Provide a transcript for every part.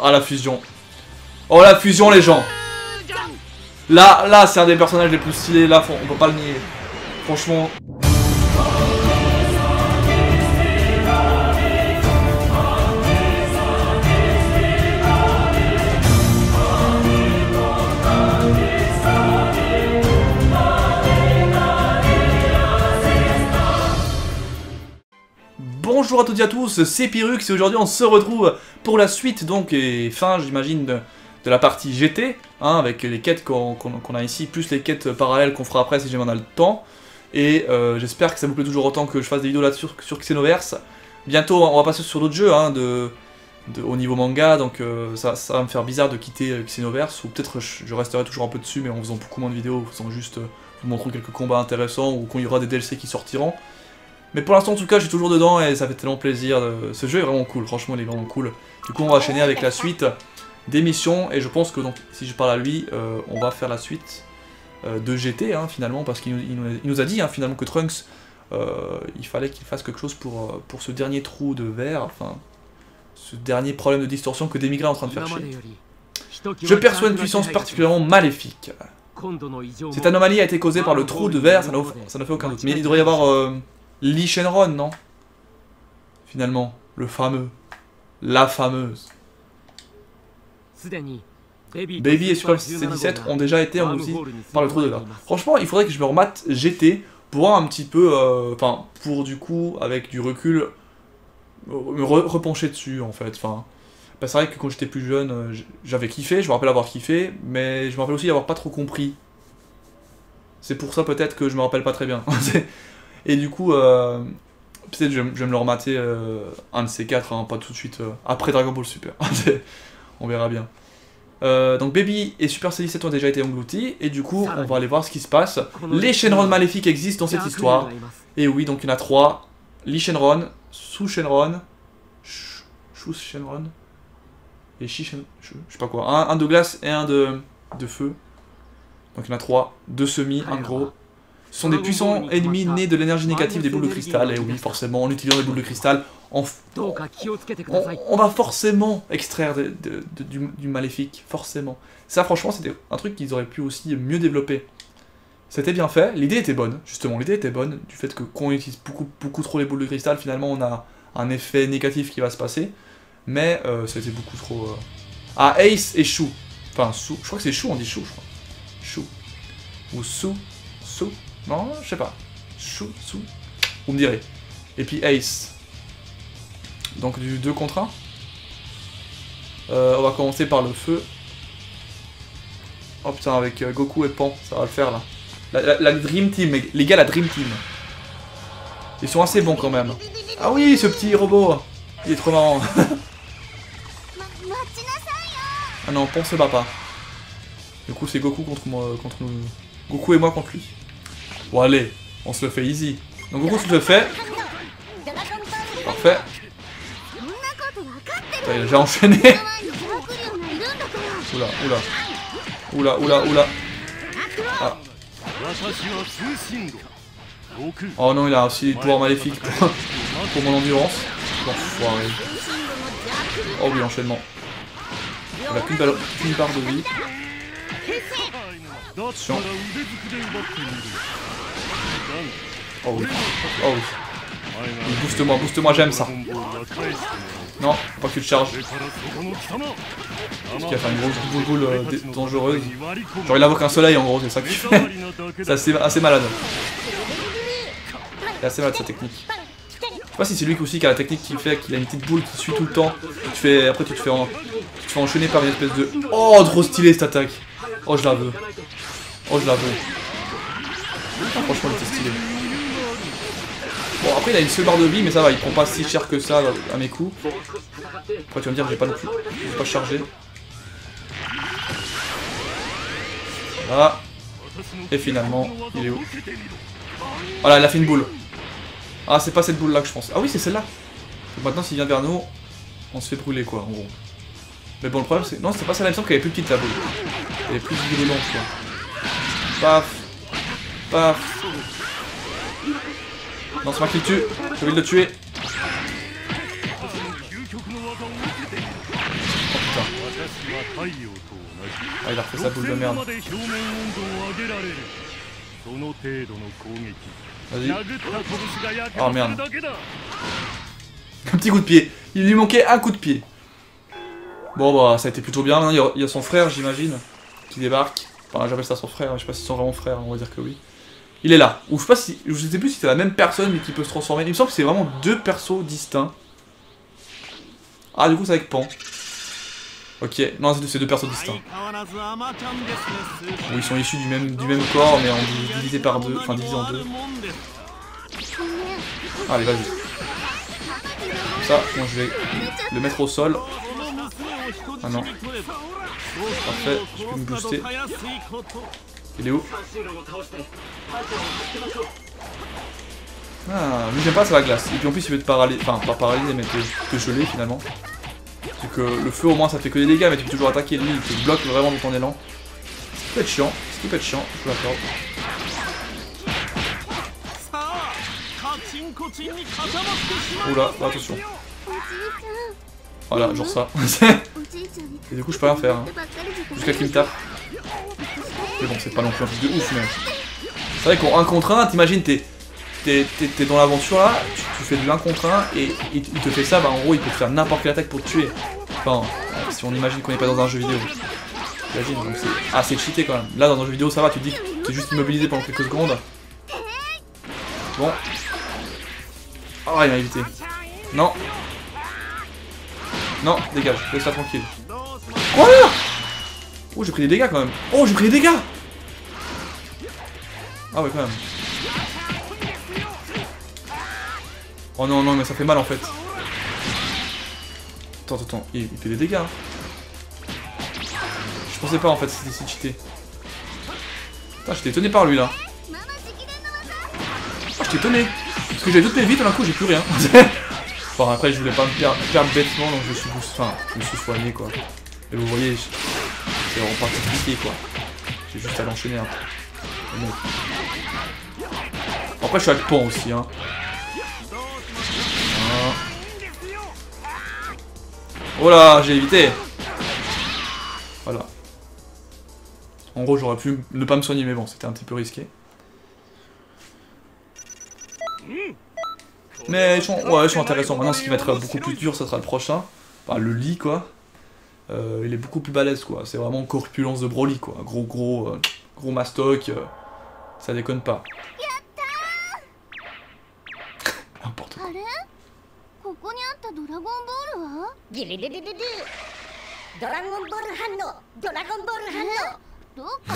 Ah, la fusion. Oh, la fusion, les gens. Là, c'est un des personnages les plus stylés. Là, on peut pas le nier. Franchement. Bonjour à toutes et à tous, c'est Pyrrhux et aujourd'hui on se retrouve pour la suite donc et fin j'imagine de la partie GT, hein, avec les quêtes qu'on a ici, plus les quêtes parallèles qu'on fera après si jamais on a le temps. Et j'espère que ça vous plaît toujours autant que je fasse des vidéos là-dessus sur Xenoverse. Bientôt on va passer sur d'autres jeux hein, au niveau manga, donc ça va me faire bizarre de quitter Xenoverse, ou peut-être je resterai toujours un peu dessus mais en faisant beaucoup moins de vidéos, en faisant juste vous montrer quelques combats intéressants ou quand il y aura des DLC qui sortiront. Mais pour l'instant en tout cas je suis toujours dedans et ça fait tellement plaisir, ce jeu est vraiment cool, franchement il est vraiment cool. Du coup on va enchaîner avec la suite des missions et je pense que donc si je parle à lui, on va faire la suite de GT hein, finalement, parce qu'il nous a dit hein, finalement que Trunks, il fallait qu'il fasse quelque chose pour ce dernier trou de verre, enfin ce dernier problème de distorsion que Demigra est en train de faire chier. Je perçois une puissance particulièrement maléfique. Cette anomalie a été causée par le trou de verre, ça n'a fait aucun doute. Mais il devrait y avoir Lee Shenron, non? Finalement, le fameux. La fameuse. Baby et Super C17 ont déjà été engloutis par le trou de verre. Franchement, il faudrait que je me remate GT pour voir un petit peu, enfin, pour du coup, avec du recul, me repencher dessus en fait. Enfin, bah, c'est vrai que quand j'étais plus jeune, j'avais kiffé, je me rappelle avoir kiffé, mais je me rappelle aussi avoir pas trop compris. C'est pour ça peut-être que je me rappelle pas très bien. Et du coup, peut-être je vais me le remater un de ces quatre, hein, pas tout de suite, après Dragon Ball Super. On verra bien. Donc Baby et Super C17 ont déjà été engloutis, et du coup, on va aller voir ce qui se passe. Les Shenron maléfiques existent dans cette histoire. Et oui, donc il y en a 3. Lee Shenron, Su Shenron, Shu Shenron, et Shi Shenron, je sais pas quoi. Un de glace et un de feu. Donc il y en a 3. 2 semis, un gros. Ce sont des puissants ennemis nés de l'énergie négative des boules de cristal, et oui, forcément, en utilisant les boules de cristal, on va forcément extraire du maléfique, forcément. Ça, franchement, c'était un truc qu'ils auraient pu aussi mieux développer. C'était bien fait, l'idée était bonne, justement, l'idée était bonne, du fait que quand on utilise beaucoup trop les boules de cristal, finalement, on a un effet négatif qui va se passer, mais c'était beaucoup trop... Ah, Ace et Shu. Enfin, Su, je crois que c'est Shu, on dit Shu, je crois. Shu. Ou Su. Non, je sais pas. Shu. Vous me direz. Et puis Ace. Donc du 2 contre 1. On va commencer par le feu. Oh putain, avec Goku et Pan, ça va le faire là. La Dream Team, les gars, la Dream Team. Ils sont assez bons quand même. Ah oui, ce petit robot. Il est trop marrant. Ah non, Pan se bat pas. Du coup, c'est Goku contre moi, Goku et moi contre lui. Bon allez, on se le fait easy. Donc Goku se le fait. Parfait. Putain, il a déjà enchaîné. Oula. Ah. Oh non, il a aussi des pouvoirs maléfiques pour mon endurance. Enfoiré. Oh oui, enchaînement. Il a qu'une barre de vie. Attention. Oh oui. Booste-moi, j'aime ça. Non, faut pas que tu te charges. Parce qu'il a fait une grosse boule dangereuse. Genre il invoque un soleil en gros, c'est ça qu'il fait. C'est assez malade. C'est assez malade sa technique. Je sais pas si c'est lui aussi qui a la technique qui fait qu'il a une petite boule qui suit tout le temps. Après tu te fais enchaîner par une espèce de... Oh, trop stylé cette attaque. Oh, je la veux. Ah, franchement, il était stylé. Bon, après, il a une seule barre de vie, mais ça va, il prend pas si cher que ça à mes coups. Après, tu vas me dire, j'ai pas non plus. J'ai pas chargé. Voilà. Et finalement, il est où? Voilà, il a fait une boule. Ah, c'est pas cette boule là que je pense. Ah oui, c'est celle-là. Maintenant, s'il vient vers nous, on se fait brûler quoi, en gros. Mais bon, le problème c'est... Non, c'est pas celle-là, il me semble qu'elle est plus petite la boule. Elle est plus virulente quoi. Paf. Non, c'est moi qui le tue. J'ai envie de le tuer. Oh putain. Ah, il a refait sa boule de merde. Vas-y. Oh merde. Un petit coup de pied. Il lui manquait un coup de pied. Bon bah ça a été plutôt bien. Maintenant il y a son frère j'imagine qui débarque. Enfin j'appelle ça son frère, je sais pas si c'est son vraiment frère, on va dire que oui. Il est là. Ou je sais pas si. Je sais plus si c'est la même personne mais qui peut se transformer. Il me semble que c'est vraiment deux persos distincts. Ah du coup c'est avec Pan. Ok, non c'est deux persos distincts. Bon, ils sont issus du même corps mais divisé par deux. Enfin divisé en deux. Allez vas-y. Ça, moi je vais le mettre au sol. Ah non. Parfait, je peux me booster. Il est où? Ah, lui j'aime pas, c'est la glace. Et puis en plus il veut te paralyser, enfin pas paralyser mais te geler finalement. C'est que le feu au moins ça fait que des dégâts mais tu peux toujours attaquer. Lui il te bloque vraiment dans ton élan. Ce qui peut être chiant, je peux la perdre. Oula, attention. Voilà, genre ça. Et du coup je peux rien faire. Hein. Jusqu'à qu'il me tape. Mais bon, c'est pas non plus un truc de ouf, mais... C'est vrai qu'en 1 contre 1, t'imagines, t'es dans l'aventure là, tu fais de l'1 contre 1 et il te fait ça, bah en gros il peut te faire n'importe quelle attaque pour te tuer. Enfin, si on imagine qu'on n'est pas dans un jeu vidéo. T'imagines, donc c'est assez cheaté quand même. Là dans un jeu vidéo ça va, tu te dis que t'es juste immobilisé pendant quelques secondes. Bon. Ah, il m'a évité. Non. Non, dégage, laisse-la tranquille. Quoi? Oh, j'ai pris des dégâts quand même. Oh, j'ai pris des dégâts. Ah ouais, quand même. Oh non, non, mais ça fait mal en fait. Attends, il fait des dégâts. Hein. Je pensais pas en fait, c'était si cheaté. Ah, j'étais étonné par lui là. Ah, j'étais étonné. Parce que j'avais toutes mes vies, tout d'un coup j'ai plus rien. Bon, après je voulais pas me perdre bêtement donc je me suis soigné quoi. Et vous voyez, c'est vraiment pas compliqué quoi. J'ai juste à l'enchaîner un peu. Bon. Après je suis avec Pan aussi hein. Oh là, j'ai évité. Voilà. En gros j'aurais pu ne pas me soigner mais bon c'était un petit peu risqué. Mais ils sont intéressants. Maintenant ce qui va être beaucoup plus dur ça sera le prochain. Enfin le lit quoi. Il est beaucoup plus balèze quoi. C'est vraiment corpulence de Broly quoi. Gros mastoc. Ça déconne pas. N'importe quoi.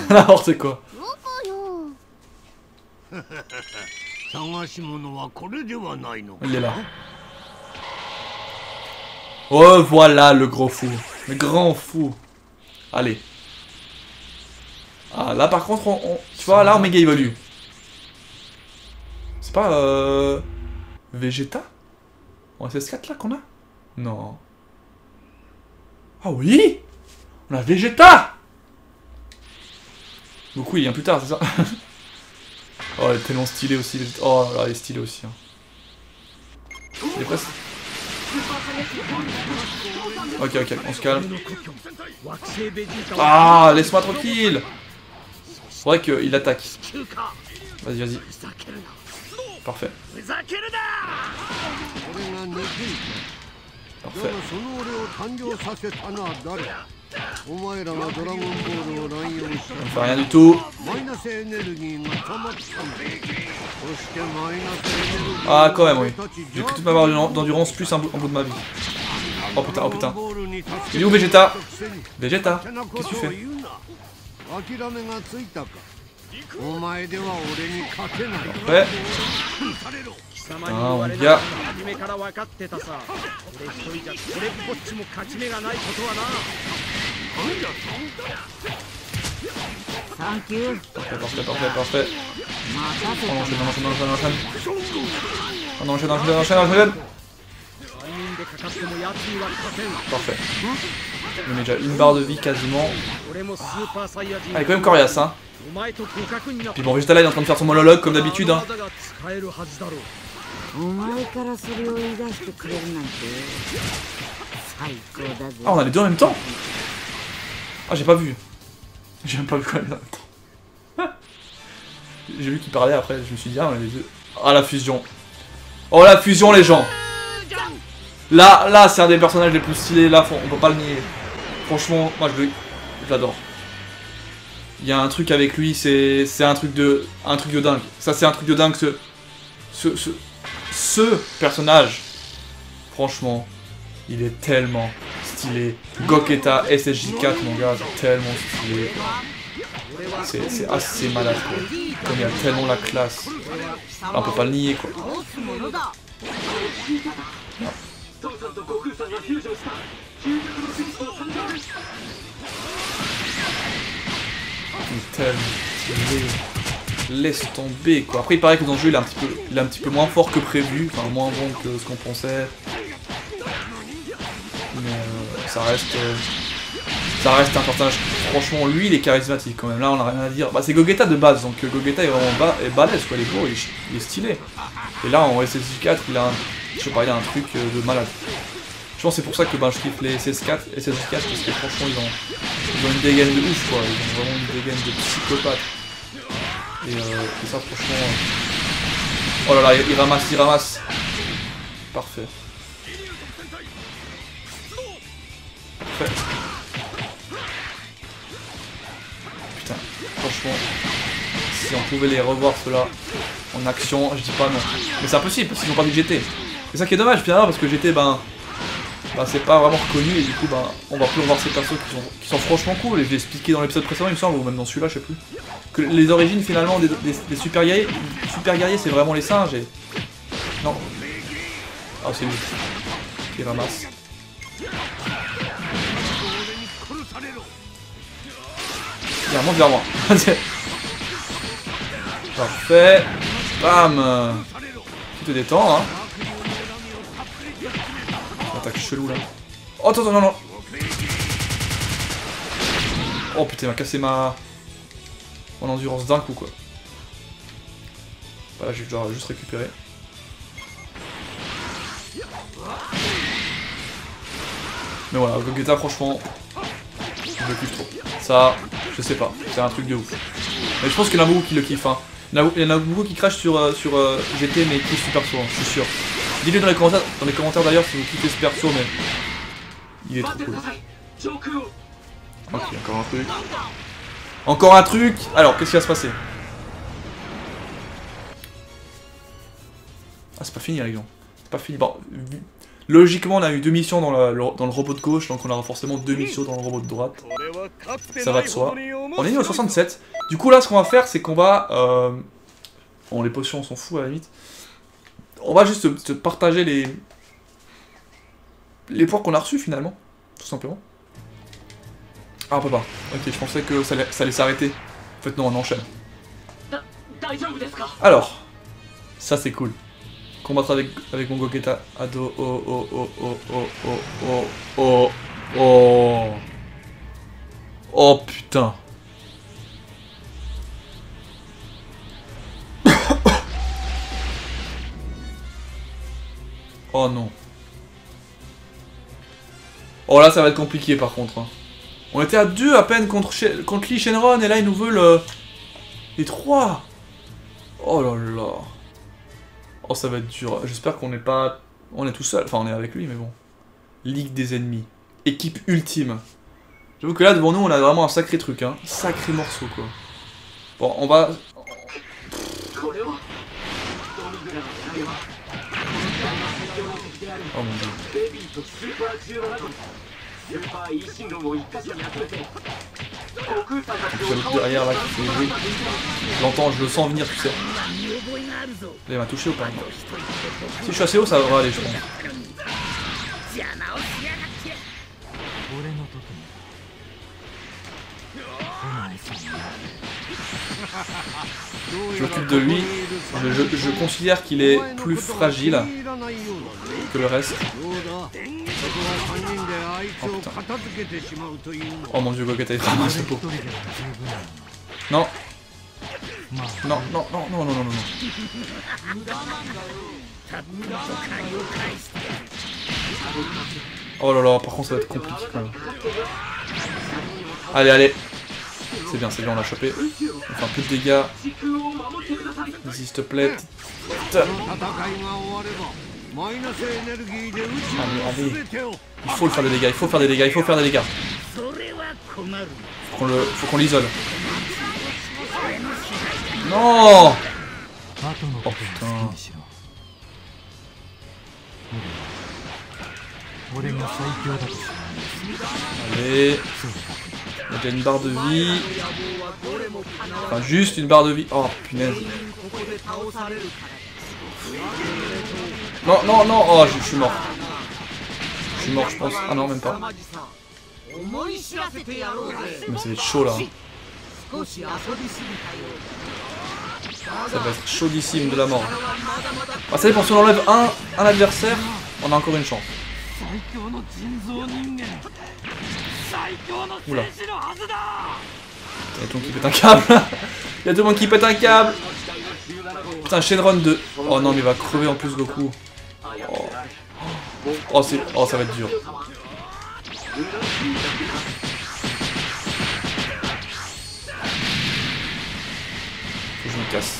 N'importe quoi. Il est là. Oh voilà le gros fou. Le grand fou. Allez. Ah là par contre tu vois là on méga évolue. C'est pas Vegeta en SS4 là qu'on a? Non. Ah oui. On a Vegeta. Goku il vient plus tard c'est ça. Oh elle est tellement stylée aussi Vegeta. Oh là elle est stylée aussi hein. Il est presque... Ok, on se calme. Ah, laisse-moi tranquille. Faudrait qu'il attaque. Vas-y. Parfait. Parfait. On fait rien du tout. Ah quand même oui. J'ai pris toute ma barre d'endurance plus un bout de ma vie. Oh putain. Il est où Vegeta? Vegeta, qu'est-ce que tu fais? Ouais. Ah, on y a. Parfait. On enchaîne. Parfait. Il met déjà une barre de vie quasiment. Ah, il est quand même coriace hein. Puis bon, Vegeta là il est en train de faire son monologue comme d'habitude hein. Ah on a les deux en même temps. Ah, j'ai pas vu. J'ai même pas vu quoi. J'ai vu qu'il parlait après, je me suis dit, ah, les deux. Ah, la fusion. Oh, la fusion, les gens. Là, c'est un des personnages les plus stylés, là, on peut pas le nier. Franchement, moi, je l'adore. Il y a un truc avec lui, c'est un truc de dingue. Ça, c'est un truc de dingue, ce personnage. Franchement, il est tellement stylé. Goketa SSJ4, mon gars, c'est tellement stylé. C'est assez malade, quoi. Comme il y a tellement la classe. Là, on peut pas le nier, quoi. Il est tellement stylé. Laisse tomber, quoi. Après, il paraît que dans le jeu, il est un petit peu moins fort que prévu. Enfin, moins bon que ce qu'on pensait. Mais ça reste un personnage. Franchement, lui, il est charismatique quand même. Là, on n'a rien à dire. Bah, c'est Gogeta de base, donc Gogeta est vraiment balèze, quoi. Il est beau, il est stylé. Et là, en SSJ4, il a un truc de malade. Je pense que c'est pour ça que je kiffe les SSJ4, parce que franchement, ils ont une dégaine de ouf, quoi. Ils ont vraiment une dégaine de psychopathe. Et ça, franchement. Oh là là, il ramasse. Parfait. Putain, franchement, si on pouvait les revoir ceux-là en action, je dis pas non. Mais c'est impossible parce qu'ils n'ont pas vu GT. C'est ça qui est dommage finalement parce que GT, c'est pas vraiment reconnu et du coup, on va plus revoir ces persos qui sont franchement cool. Et je l'ai expliqué dans l'épisode précédent, il me semble, ou même dans celui-là, je sais plus. Que les origines finalement des super guerriers, c'est vraiment les singes et. Non. Ah, c'est lui qui ramasse. Viens, monte vers moi. Parfait. Bam. Tu te détends, hein. Attaque chelou là. Oh, attends, non. Oh putain, il m'a cassé mon endurance d'un coup, quoi. Voilà, je dois juste récupérer. Mais voilà, Gogeta, franchement, je le kiffe trop. Ça, je sais pas, c'est un truc de ouf. Mais je pense qu'il y en a beaucoup qui le kiffent, hein. Il y en a beaucoup qui crachent sur GT, mais qui kiffent super souvent, je suis sûr. Dites-le dans les commentaires d'ailleurs si vous kiffez ce perso, mais il est trop cool. Ok, encore un truc. Encore un truc. Alors, qu'est-ce qui va se passer? Ah, c'est pas fini, les gens. C'est pas fini. Bon, logiquement, on a eu 2 missions dans le robot de gauche, donc on aura forcément 2 missions dans le robot de droite. Ça va de soi. On est niveau 67. Du coup, là, ce qu'on va faire, c'est qu'on va... Bon, les potions, on s'en fout, à la limite. On va juste se partager les points qu'on a reçus, finalement. Tout simplement. Ah, on peut pas. Ok, je pensais que ça allait s'arrêter. En fait, non, on enchaîne. Alors, ça, c'est cool. Combattre avec mon Gogeta Ado. Oh putain. Oh non. Oh là ça va être compliqué par contre. Hein. On était à 2 à peine contre Lee Shenron et là ils nous veulent les 3. Oh là là. Oh ça va être dur. J'espère qu'on n'est pas... On est tout seul. Enfin on est avec lui mais bon. Ligue des ennemis. Équipe ultime. J'avoue que là devant nous on a vraiment un sacré truc. Hein. Sacré morceau quoi. Bon on va... Oh mon dieu. L'autre derrière là qui fait des bruits. Je l'entends, je le sens venir, tu sais. Là, il m'a touché ou pas? Si je suis assez haut, ça devrait aller, je pense. Je m'occupe de lui. Je considère qu'il est plus fragile que le reste. Oh putain. Oh mon dieu, Gogeta il ramasse le pot. Non. Non. Oh là là, par contre ça va être compliqué quand même. Allez, allez. C'est bien, on l'a chopé. On fait un peu de dégâts. Vas-y, s'il te plaît. Putain. Allez. Il faut faire des dégâts, il faut faire des dégâts. Faut qu'on l'isole. Non. Oh putain. Allez. Il y a déjà une barre de vie. Enfin, juste une barre de vie. Oh punaise. Non, non, non. Oh, je suis mort. Je suis mort, je pense. Ah non, même pas. Mais ça va être chaud là. Ça va être chaudissime de la mort. Ah, ça dépend, si on enlève un adversaire, on a encore une chance. Oula. Il y a tout le monde qui pète un câble. Il y a tout le monde qui pète un câble. Putain, Shenron 2. Oh non, mais il va crever en plus Goku. Oh, oh, ça va être dur. Faut que je me casse.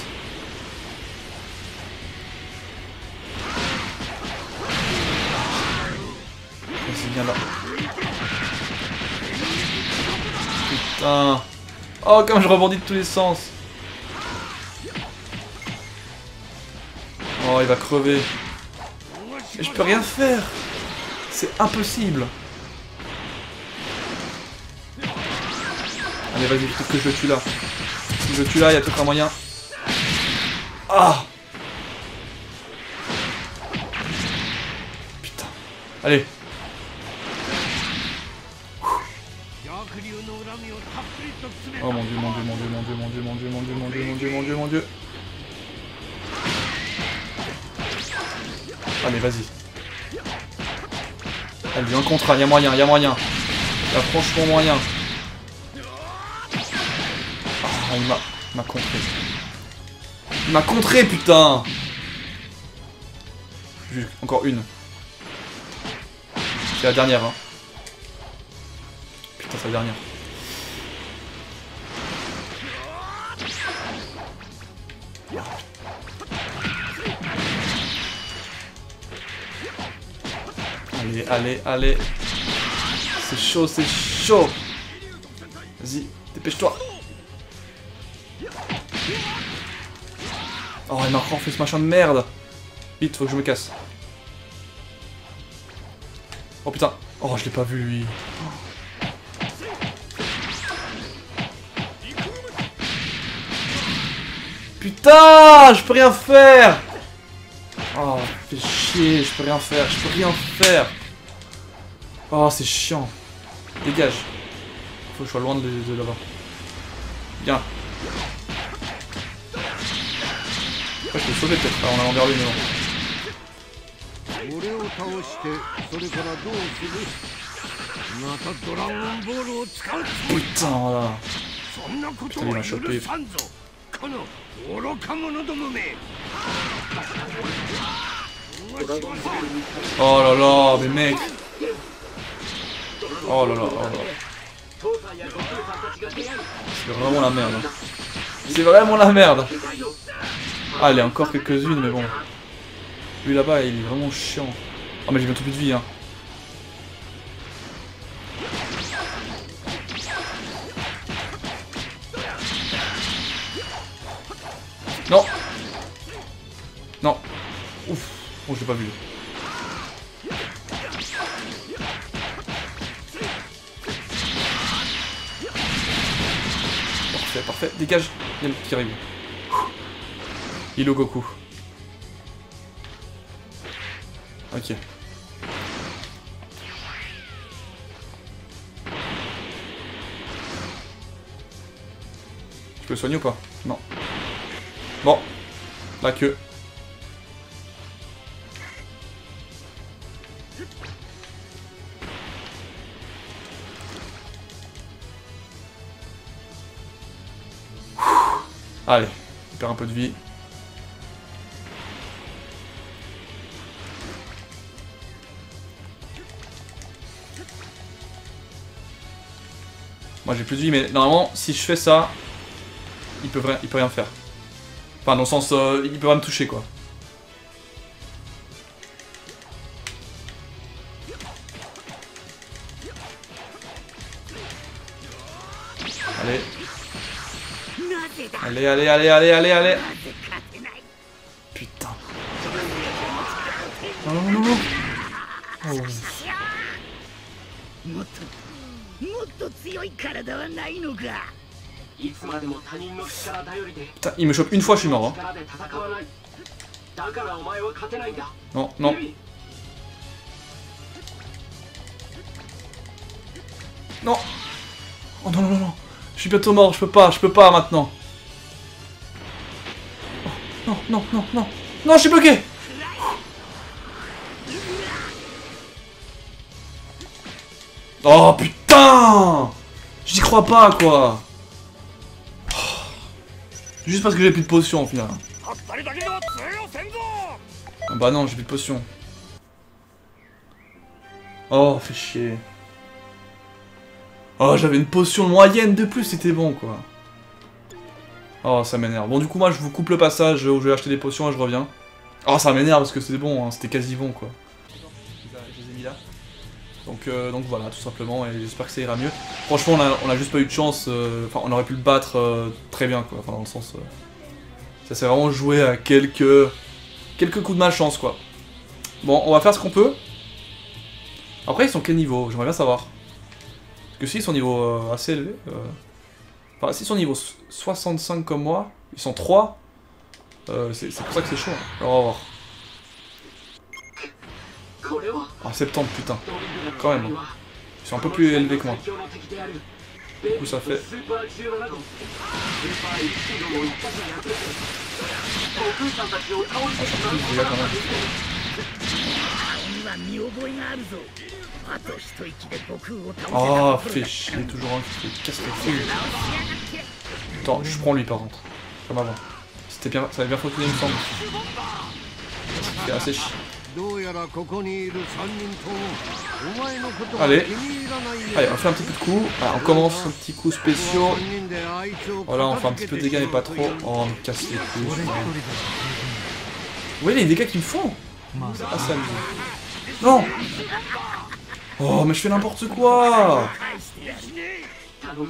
C'est bien là. Putain. Oh, comme je rebondis de tous les sens. Oh, il va crever. Et je peux rien faire. C'est impossible. Allez, vas-y, peut-être que je le tue là. Si je le tue là, il y a peut-être un moyen. Ah. Putain. Allez. Oh mon dieu, mon dieu, mon dieu, mon dieu, mon dieu, mon dieu, mon dieu, mon dieu, mon dieu, mon dieu, mon dieu. Allez, vas-y. Allez, un contrat, y'a moyen, y'a moyen. Y'a franchement moyen. Ah, il m'a contré. Il m'a contré, putain. Encore une. C'est la dernière, hein. Putain, c'est la dernière. Allez, allez, allez. C'est chaud, c'est chaud. Vas-y, dépêche-toi. Oh, il m'a encore fait ce machin de merde. Vite, faut que je me casse. Oh putain. Oh, je l'ai pas vu, lui. Putain, je peux rien faire. Oh, fais chier, je peux rien faire, Oh, c'est chiant. Dégage. Faut que je sois loin de là-bas. Bien. Après, je peux sauver peut-être en allant vers lui, mais bon. Putain, voilà. Putain, il m'a chopé. Oh là là, mais mec. Oh là là, oh là. C'est vraiment la merde. C'est vraiment la merde. Ah, il y a encore quelques-unes, mais bon. Lui là-bas, il est vraiment chiant. Oh, mais j'ai bientôt plus de vie, hein. Non. Non. Ouf. Oh, je l'ai pas vu. Parfait, parfait. Dégage. Il y a le qui arrive. Hello Goku. Ok. Je peux le soigner ou pas? Non. Bon. La queue. Allez, il perd un peu de vie. Moi j'ai plus de vie, mais normalement, si je fais ça, il peut rien faire. Enfin, dans le sens, il peut pas me toucher, quoi. Allez. Allez, allez, allez, allez, allez, allez. Putain. Non, non, non, non. Oh. Putain, il me chope une fois, je suis mort. Hein. Non, non. Non. Oh non, non, non, non. Je suis bientôt mort, je peux pas maintenant. Oh, non, non, non, non. Non, je suis bloqué. Oh putain! J'y crois pas, quoi. Oh. Juste parce que j'ai plus de potions, au final. Ah bah non, j'ai plus de potions. Oh, fait chier. Oh, j'avais une potion moyenne de plus, c'était bon, quoi. Oh, ça m'énerve. Bon, du coup, moi, je vous coupe le passage où je vais acheter des potions et je reviens. Oh, ça m'énerve parce que c'était bon, hein, c'était quasi bon, quoi. Je les ai mis là. Donc voilà, tout simplement, et j'espère que ça ira mieux. Franchement, on a juste pas eu de chance. Enfin, on aurait pu le battre très bien, quoi. Enfin, dans le sens... ça s'est vraiment joué à quelques coups de malchance, quoi. Bon, on va faire ce qu'on peut. Après, ils sont quel niveau? J'aimerais bien savoir. Parce que s'ils sont niveau assez élevé... Enfin, s'ils sont niveau 65 comme moi, ils sont 3. C'est pour ça que c'est chaud. Hein. Alors, on va voir. Ah, 70, putain. Quand même. Ils sont un peu plus élevés que moi. Du coup, ça fait... Ah, ça fait plus de dégâts quand même. Oh, fait chier, toujours un qui casse les couilles. Attends, je prends lui par contre. Comme avant. C'était bien, ça avait bien fonctionné, il me semble. C'était assez chiant. Allez. Allez, on fait un petit peu de coups. Ah, on commence un petit coup spéciaux. Voilà, on fait un petit peu de dégâts mais pas trop. Oh, on me casse les couilles. Vous voyez les dégâts qu'ils me font? Ah, ça me... Non. Oh, mais je fais n'importe quoi. Où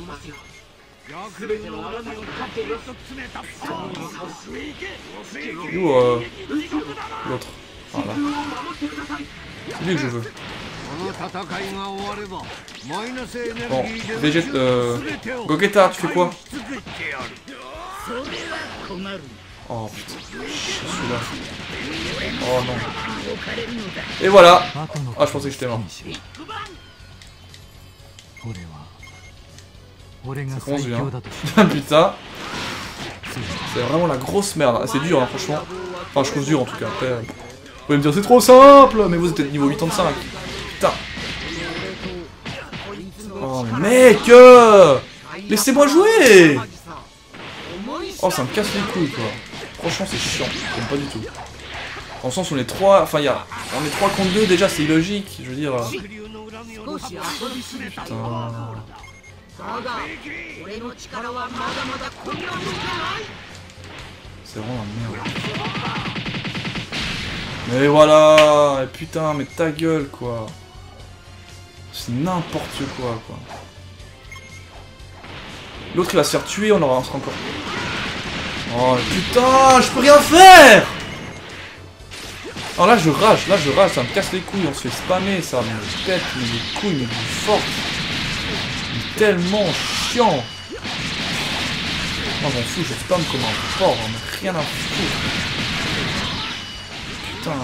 l'autre? Voilà. C'est lui que je veux. Bon, Végète... Gogeta, tu fais quoi? Oh putain, celui-là. Oh non. Et voilà. Ah, je pensais que j'étais mort. Ça commence bien. Putain. C'est vraiment la grosse merde. C'est dur, hein, franchement. Enfin, je trouve dur en tout cas. Après, vous pouvez me dire c'est trop simple, mais vous êtes niveau 85. Putain. Oh, mais mec, laissez-moi jouer. Oh, ça me casse les couilles, quoi. Franchement, c'est chiant. J'aime pas du tout. Dans le sens où on est 3... Enfin, on est 3 contre 2, déjà, c'est illogique. Je veux dire... Putain... C'est vraiment la merde. Mais voilà. Putain, mais ta gueule, quoi. C'est n'importe quoi. L'autre, il va se faire tuer, on sera encore... Oh putain, je peux rien faire. Alors là je rage, ça me casse les couilles, on se fait spammer, ça me pète les couilles, mais plus fort. C'est tellement chiant. Moi j'en fous, je spam comme un porc, on a rien à foutre. Putain.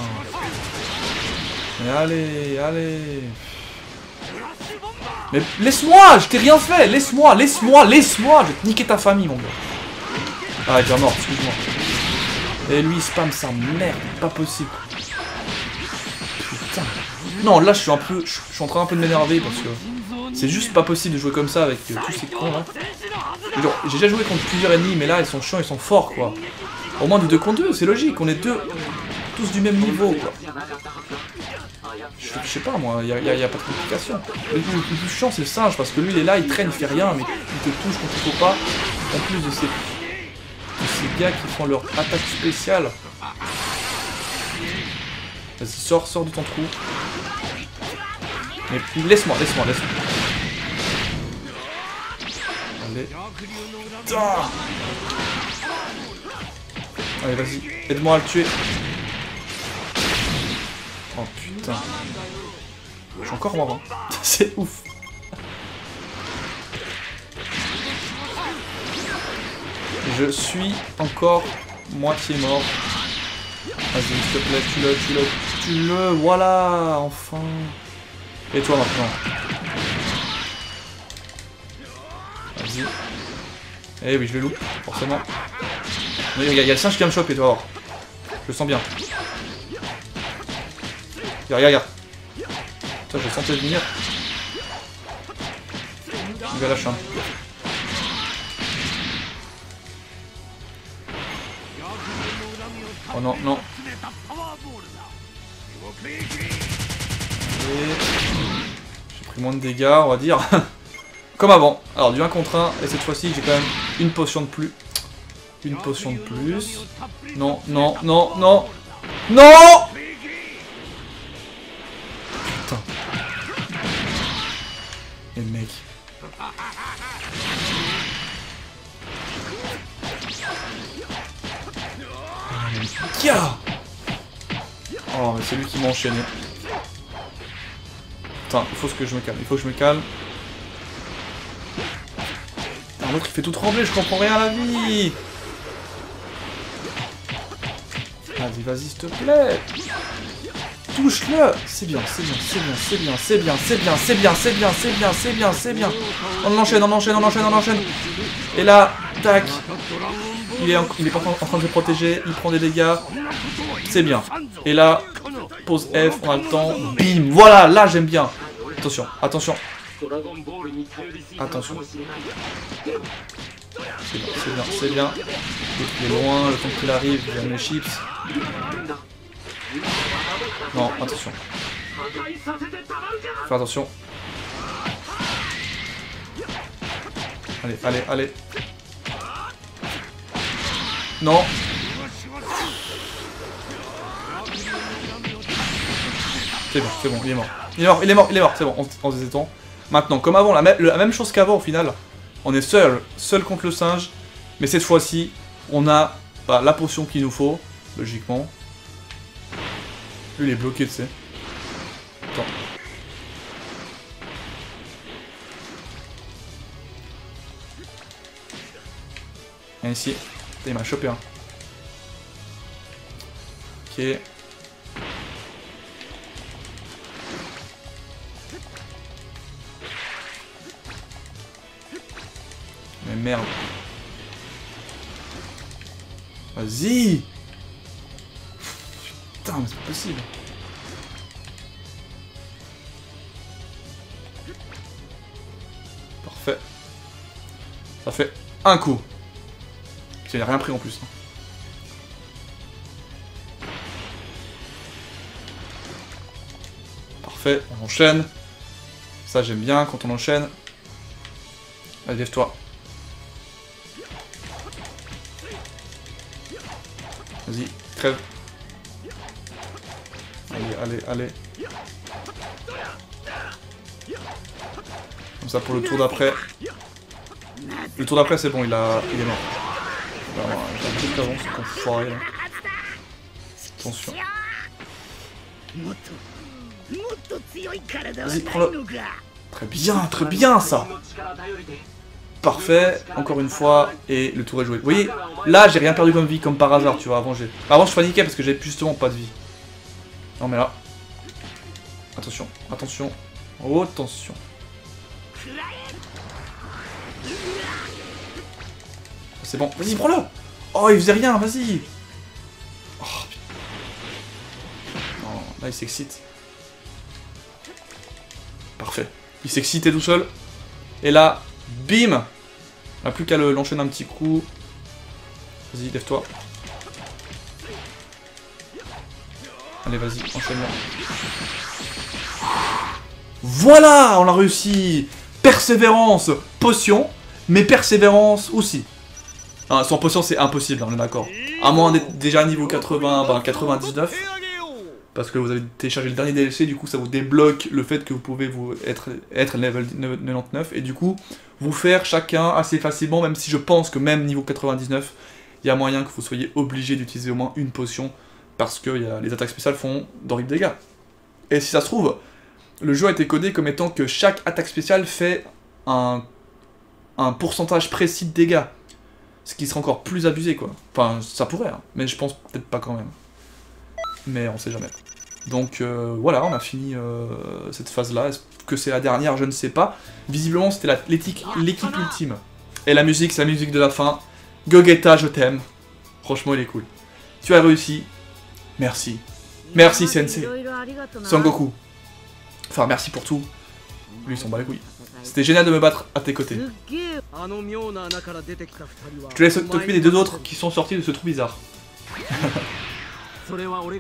Mais allez. Mais laisse-moi, je t'ai rien fait, laisse-moi, je vais te niquer ta famille mon gars. Ah, il est déjà mort, excuse-moi. Et lui, il spam sa merde, pas possible. Putain. Non, là, je suis en train un peu de m'énerver parce que c'est juste pas possible de jouer comme ça avec tous ces cons là. J'ai déjà joué contre plusieurs ennemis, mais là, ils sont chiants, ils sont forts quoi. Au moins du 2 contre 2, c'est logique, on est tous du même niveau quoi. Je je sais pas moi, y a pas de complication. Le plus chiant c'est le singe, parce que lui il est là, il traîne, il fait rien, mais il te touche quand il faut pas. En plus de ces gars qui font leur attaque spéciale. Vas-y, sors de ton trou. Mais laisse-moi. Allez. Ah, allez, vas-y, aide-moi à le tuer. Oh putain. Je suis encore mort, hein. C'est ouf. Je suis encore moitié mort. Vas-y, s'il te plaît, tue-le, voilà, enfin. Et toi maintenant. Vas-y. Eh oui, je le loupe, forcément. Oui, regarde, il y a le singe qui va me choper, tu vas voir. Je le sens bien. Regarde. Putain, je le sentais venir. Il va lâcher un. Oh non. J'ai pris moins de dégâts, on va dire. Comme avant. Alors, du 1 contre 1, et cette fois-ci, j'ai quand même une potion de plus. Une potion de plus. Non. Putain. Et le mec. Oh, mais c'est lui qui m'a enchaîné. Putain, il faut que je me calme. L'autre il fait tout trembler, je comprends rien à la vie. Vas-y, s'il te plaît. Touche-le. C'est bien. On enchaîne. Et là, tac. Il est pas en train de se protéger, il prend des dégâts. C'est bien. Et là, pause F, on a le temps. Bim. Voilà, là j'aime bien. Attention. C'est bien. Il est loin, le temps qu'il arrive, il y a mes chips. Non, attention. Fais attention. Allez. Non. C'est bon, il est mort, c'est bon, on se détend. Maintenant, comme avant, la même chose qu'avant au final, on est seul contre le singe, mais cette fois-ci, on a la potion qu'il nous faut, logiquement. Lui, il est bloqué, tu sais. Attends. Viens ici. Il m'a chopé un. Ok. Mais merde. Vas-y. Putain, mais c'est pas possible. Parfait. Ça fait un coup. Il n'a rien pris en plus. Parfait, on enchaîne. Ça j'aime bien quand on enchaîne. Allez, lève-toi. Vas-y, crève. Allez. Comme ça pour le tour d'après. Le tour d'après c'est bon, il est mort. Alors, j'ai un truc avant, c'est qu'on foirait là. Attention. Vas-y, prends-le. Très bien ça. Parfait, encore une fois, et le tour est joué. Vous voyez, là j'ai rien perdu comme vie, comme par hasard, tu vois, avant je paniquais parce que j'avais justement pas de vie. Non mais là... Attention. C'est bon, vas-y, prends-le. Oh, il faisait rien, vas-y. Oh, putain. Non, là, il s'excite. Parfait. Il s'excitait tout seul. Et là, bim. On n'a plus qu'à l'enchaîner un petit coup. Vas-y, lève-toi. Allez, vas-y, enchaîne-moi. Voilà, on l'a réussi. Persévérance, potion, mais persévérance aussi. Ah, sans potion, c'est impossible, on est d'accord. À moins d'être déjà niveau 80, ben 99. Parce que vous avez téléchargé le dernier DLC, du coup ça vous débloque le fait que vous pouvez être level 99 et du coup vous faire chacun assez facilement, même si je pense que même niveau 99, il y a moyen que vous soyez obligé d'utiliser au moins une potion parce que les attaques spéciales font d'horribles dégâts. Et si ça se trouve, le jeu a été codé comme étant que chaque attaque spéciale fait un pourcentage précis de dégâts. Ce qui serait encore plus abusé quoi. Enfin ça pourrait, hein, mais je pense peut-être pas quand même. Mais on sait jamais. Donc voilà, on a fini cette phase-là. Est-ce que c'est la dernière? Je ne sais pas. Visiblement, c'était l'équipe ultime. Et la musique, c'est la musique de la fin. Gogeta, je t'aime. Franchement, il est cool. Tu as réussi. Merci. Merci, Sensei. Son Goku. Enfin, merci pour tout. Lui, il s'en bat les couilles. C'était génial de me battre à tes côtés. Je te laisse t'occuper des deux autres qui sont sortis de ce trou bizarre.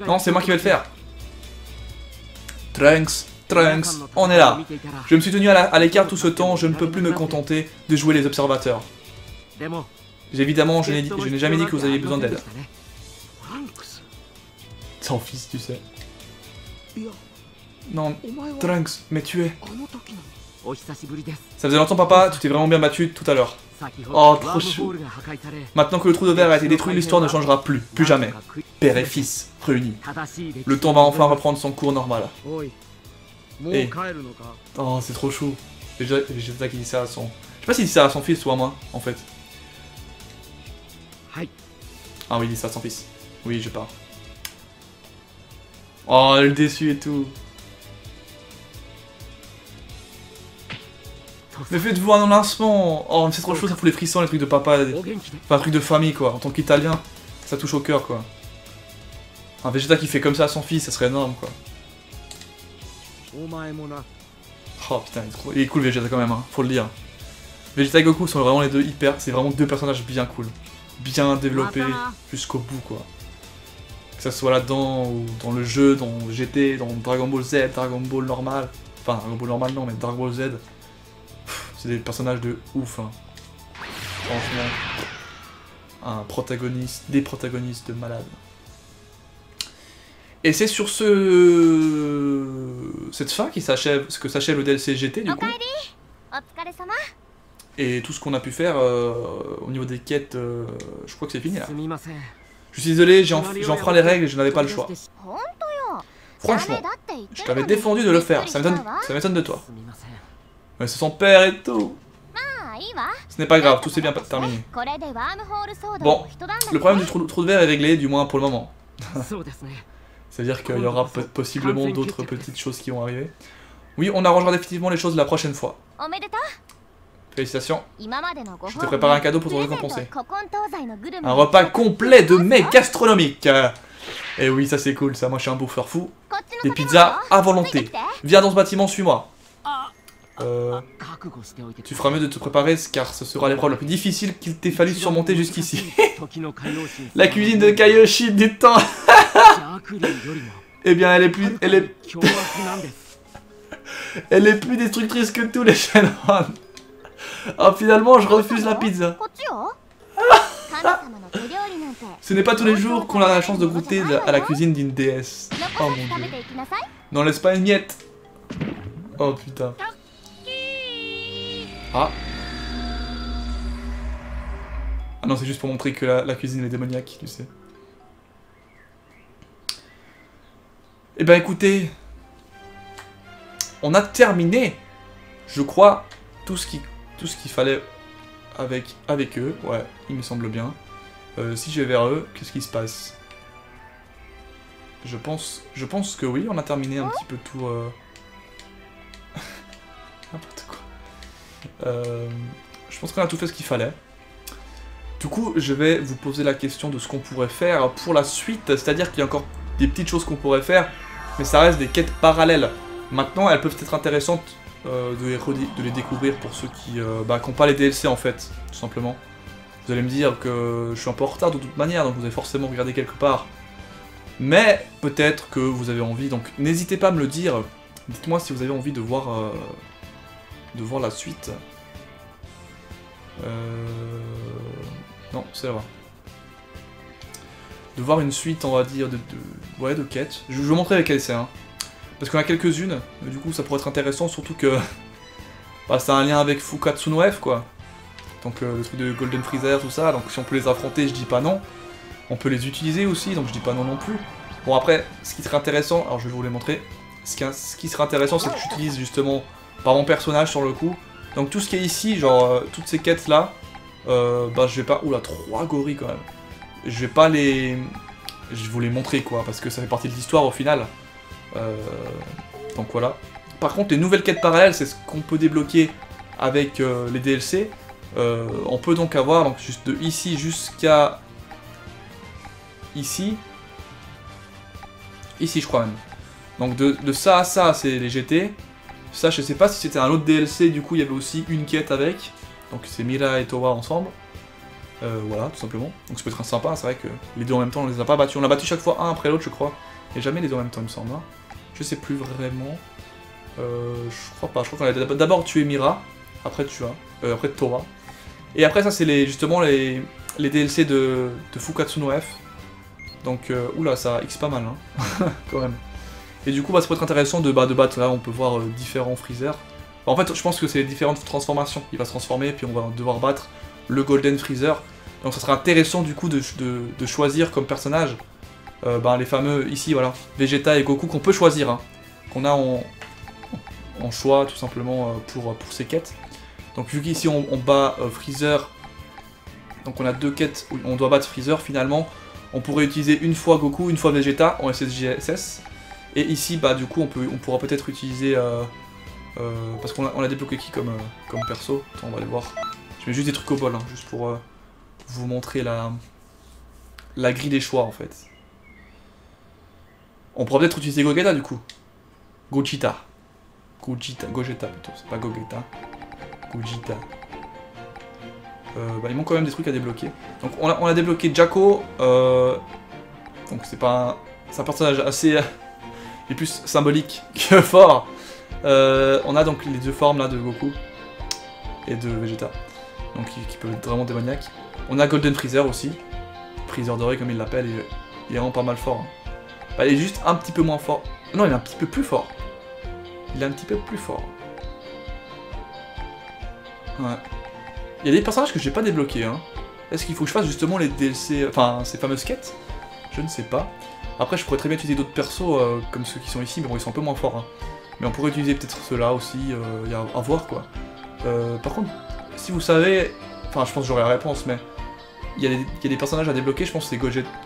Non, c'est moi qui vais le faire. Trunks, on est là. Je me suis tenu à l'écart tout ce temps, je ne peux plus me contenter de jouer les observateurs. Évidemment, je n'ai jamais dit que vous aviez besoin d'aide. Son fils, tu sais. Non, Trunks, mais tu es... Ça faisait longtemps, papa, tu t'es vraiment bien battu tout à l'heure. Oh, trop chou. Maintenant que le trou de verre a été détruit, l'histoire ne changera plus. Plus jamais. Père et fils, réunis. Le temps va enfin reprendre son cours normal. Et... Oh, c'est trop chou. Vegeta qui dit ça à son... Je sais pas s'il dit ça à son fils ou à moi, en fait. Ah oui, il dit ça à son fils. Oui, je pars. Oh, le déçu et tout. Mais faites-vous un lancement. Oh, c'est trop chaud, ça fout les frissons, les trucs de papa. Enfin, un truc de famille, quoi. En tant qu'Italien, ça touche au cœur, quoi. Un Vegeta qui fait comme ça à son fils, ça serait énorme, quoi. Oh putain, il est cool Vegeta quand même, hein, faut le dire. Vegeta et Goku sont vraiment les deux hyper... C'est vraiment deux personnages bien cool. Bien développés jusqu'au bout, quoi. Que ça soit là-dedans, ou dans le jeu, dans GT, dans Dragon Ball Z, Dragon Ball normal. Enfin, Dragon Ball normal non, mais Dragon Ball Z. C'est des personnages de ouf, hein. Franchement. Un protagoniste, des protagonistes de malade. Et c'est sur cette fin que s'achève le DLC GT, du coup. Et tout ce qu'on a pu faire au niveau des quêtes, je crois que c'est fini là. Je suis désolé, j'ai enfreint les règles et je n'avais pas le choix. Franchement, je t'avais défendu de le faire, ça m'étonne de toi. Mais c'est son père et tout. Ce n'est pas grave, tout s'est bien terminé. Bon, le problème du trou de verre est réglé, du moins pour le moment. C'est-à-dire qu'il y aura possiblement d'autres petites choses qui vont arriver. Oui, on arrangera définitivement les choses la prochaine fois. Félicitations. Je t'ai préparé un cadeau pour te récompenser. Un repas complet de mets gastronomiques. Et oui, ça c'est cool, ça. Moi je suis un bouffeur fou. Des pizzas à volonté. Viens dans ce bâtiment, suis-moi. Tu feras mieux de te préparer car ce sera l'épreuve la plus difficile qu'il t'ait fallu surmonter jusqu'ici. La cuisine de Kaiyoshi du temps. Eh bien, elle est plus destructrice que tous les Shenron. Oh, finalement, je refuse la pizza. Ce n'est pas tous les jours qu'on a la chance de goûter à la cuisine d'une déesse. Oh mon dieu. N'en laisse pas une miette. Oh putain. Ah. Ah non, c'est juste pour montrer que la cuisine est démoniaque, tu sais. Eh ben écoutez, on a terminé, je crois, tout ce qu'il fallait avec eux. Ouais, il me semble bien. Si je vais vers eux, qu'est-ce qui se passe? Je pense que oui, on a terminé un petit peu tout... N'importe quoi. Je pense qu'on a tout fait ce qu'il fallait. Du coup, je vais vous poser la question de ce qu'on pourrait faire pour la suite. C'est-à-dire qu'il y a encore des petites choses qu'on pourrait faire, mais ça reste des quêtes parallèles. Maintenant, elles peuvent être intéressantes de les découvrir pour ceux qui n'ont pas les DLC en fait, tout simplement. Vous allez me dire que je suis un peu en retard de toute manière, donc vous allez forcément regarder quelque part. Mais peut-être que vous avez envie, donc n'hésitez pas à me le dire Dites-moi si vous avez envie de voir la suite. Non, c'est là-bas. De voir une suite, on va dire, de quêtes. Je vais vous montrer lesquelles c'est, hein. Parce qu'on a quelques-unes, du coup ça pourrait être intéressant, surtout que bah, c'est un lien avec Fukatsu no F, quoi. Donc le truc de Golden Freezer, tout ça, donc si on peut les affronter, je dis pas non. On peut les utiliser aussi, donc je dis pas non non plus. Bon après, ce qui serait intéressant, alors je vais vous les montrer. Ce qui serait intéressant, c'est que j'utilise justement par mon personnage sur le coup. Donc tout ce qui est ici, genre toutes ces quêtes là, bah je vais pas... Oula, 3 gorilles quand même. Je vais pas les... Je vais vous les montrer quoi, parce que ça fait partie de l'histoire au final. Donc voilà. Par contre, les nouvelles quêtes parallèles, c'est ce qu'on peut débloquer avec les DLC. On peut donc avoir donc, juste de ici jusqu'à... Ici. Ici, je crois même. Donc de ça à ça, c'est les GT. Ça, je sais pas si c'était un autre DLC, du coup, il y avait aussi une quête avec. Donc c'est Mira et Towa ensemble. Voilà, tout simplement. Donc ça peut être sympa, c'est vrai que les deux en même temps, on les a pas battus. On a battu chaque fois un après l'autre, je crois. Et jamais les deux en même temps, il me semble. Hein. Je sais plus vraiment. Je crois pas. Je crois qu'on a d'abord tué Mira, après après Towa. Et après ça, c'est justement les DLC de Fukatsu no F. Donc, oula, ça X pas mal, hein. Quand même. Et du coup, bah, ça peut être intéressant de battre. Là, on peut voir différents Freezer. En fait, je pense que c'est les différentes transformations. Il va se transformer, puis on va devoir battre le Golden Freezer. Donc ça sera intéressant du coup de choisir comme personnage les fameux, ici, voilà, Vegeta et Goku qu'on peut choisir, hein, qu'on a en choix tout simplement pour ces quêtes. Donc vu qu'ici on bat Freezer, donc on a 2 quêtes où on doit battre Freezer finalement, on pourrait utiliser une fois Goku, une fois Vegeta en SSJSS. Et ici, bah du coup, on pourra peut-être utiliser... parce qu'on a débloqué qui comme perso. Attends, on va aller voir. Je mets juste des trucs au bol, hein, juste pour vous montrer la grille des choix, en fait. On pourra peut-être utiliser Gogeta, du coup. Gogeta plutôt, c'est pas Gogeta. Gogeta. Bah, il manque quand même des trucs à débloquer. Donc on a débloqué Jaco. Donc c'est pas c'est un personnage assez... il est plus symbolique que fort. On a donc les 2 formes là de Goku et de Vegeta. Donc qui peuvent être vraiment démoniaques. On a Golden Freezer aussi. Freezer doré comme il l'appelle, il est vraiment pas mal fort. Hein. Bah, il est juste un petit peu moins fort. Non, il est un petit peu plus fort. Il est un petit peu plus fort. Ouais. Il y a des personnages que j'ai pas débloqués. Hein. Est-ce qu'il faut que je fasse justement les DLC, enfin ces fameuses quêtes? Je ne sais pas. Après, je pourrais très bien utiliser d'autres persos comme ceux qui sont ici, mais bon, ils sont un peu moins forts. Hein. Mais on pourrait utiliser peut-être ceux-là aussi, il y a à voir quoi. Par contre, si vous savez, enfin je pense que j'aurai la réponse, mais il y a des personnages à débloquer, je pense que c'est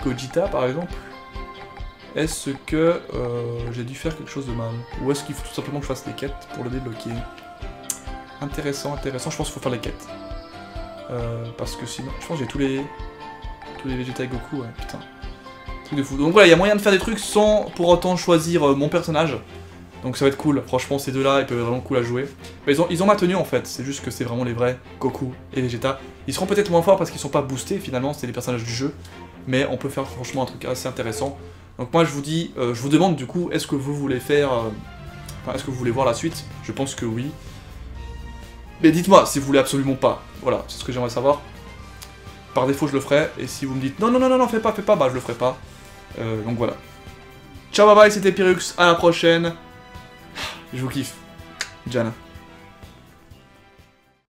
Gogeta par exemple. Est-ce que j'ai dû faire quelque chose de mal? Ou est-ce qu'il faut tout simplement que je fasse les quêtes pour le débloquer? Intéressant, intéressant, je pense qu'il faut faire les quêtes. Parce que sinon, je pense que j'ai tous les Vegeta et Goku, ouais, putain. Truc de fou. Donc voilà, il y a moyen de faire des trucs sans pour autant choisir mon personnage. Donc ça va être cool, franchement ces deux-là, ils peuvent être vraiment cool à jouer. Mais ils ont maintenu en fait, c'est juste que c'est vraiment les vrais Goku et Vegeta. Ils seront peut-être moins forts parce qu'ils sont pas boostés finalement, c'est les personnages du jeu. Mais on peut faire franchement un truc assez intéressant. Donc moi je vous dis, je vous demande du coup, est-ce que vous voulez faire... Enfin, est-ce que vous voulez voir la suite? Je pense que oui. Mais dites-moi si vous voulez absolument pas. Voilà, c'est ce que j'aimerais savoir. Par défaut je le ferai, et si vous me dites non, non, non, non, fais pas, bah je le ferai pas. Donc voilà. Ciao, bye bye, c'était Pyrrhux, à la prochaine. Je vous kiffe. Jana.